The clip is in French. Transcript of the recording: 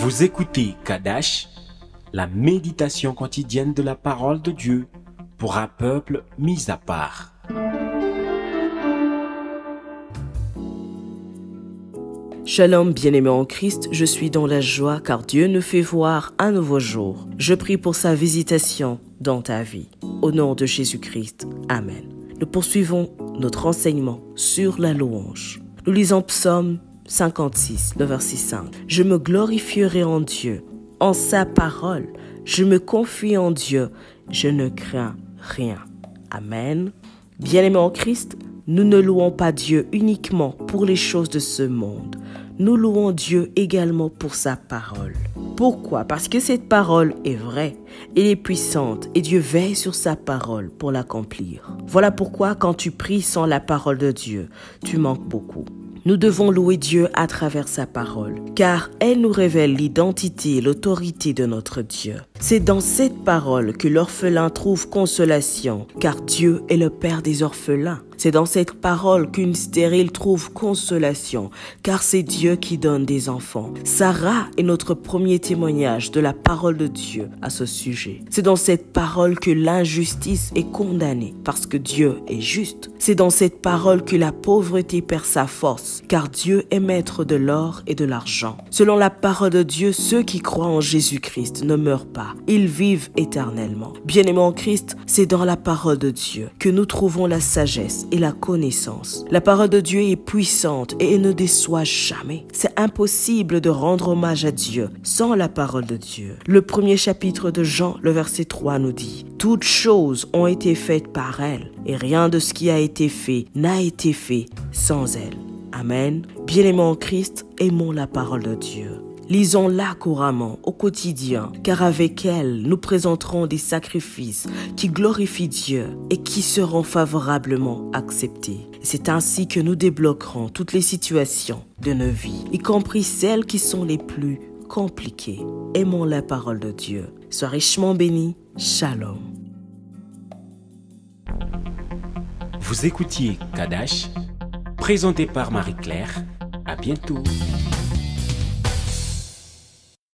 Vous écoutez Kadash, la méditation quotidienne de la parole de Dieu pour un peuple mis à part. Shalom, bien-aimés en Christ, je suis dans la joie car Dieu nous fait voir un nouveau jour. Je prie pour sa visitation dans ta vie. Au nom de Jésus-Christ, Amen. Nous poursuivons notre enseignement sur la louange. Nous lisons Psaume 56, le verset 5. Je me glorifierai en Dieu, en sa parole. Je me confie en Dieu, je ne crains rien. Amen. Bien-aimés en Christ, nous ne louons pas Dieu uniquement pour les choses de ce monde. Nous louons Dieu également pour sa parole. Pourquoi? Parce que cette parole est vraie, elle est puissante et Dieu veille sur sa parole pour l'accomplir. Voilà pourquoi quand tu pries sans la parole de Dieu, tu manques beaucoup. Nous devons louer Dieu à travers sa parole, car elle nous révèle l'identité et l'autorité de notre Dieu. C'est dans cette parole que l'orphelin trouve consolation, car Dieu est le Père des orphelins. C'est dans cette parole qu'une stérile trouve consolation, car c'est Dieu qui donne des enfants. Sarah est notre premier témoignage de la parole de Dieu à ce sujet. C'est dans cette parole que l'injustice est condamnée, parce que Dieu est juste. C'est dans cette parole que la pauvreté perd sa force, car Dieu est maître de l'or et de l'argent. Selon la parole de Dieu, ceux qui croient en Jésus-Christ ne meurent pas, ils vivent éternellement. Bien-aimés en Christ, c'est dans la parole de Dieu que nous trouvons la sagesse et la connaissance. La parole de Dieu est puissante et elle ne déçoit jamais. C'est impossible de rendre hommage à Dieu sans la parole de Dieu. Le premier chapitre de Jean, le verset 3 nous dit: toutes choses ont été faites par elle et rien de ce qui a été fait n'a été fait sans elle. Amen. Bien-aimés en Christ, aimons la parole de Dieu. Lisons-la couramment au quotidien, car avec elle, nous présenterons des sacrifices qui glorifient Dieu et qui seront favorablement acceptés. C'est ainsi que nous débloquerons toutes les situations de nos vies, y compris celles qui sont les plus compliquées. Aimons la parole de Dieu. Sois richement béni. Shalom. Vous écoutiez Kadash, présenté par Marie-Claire. À bientôt.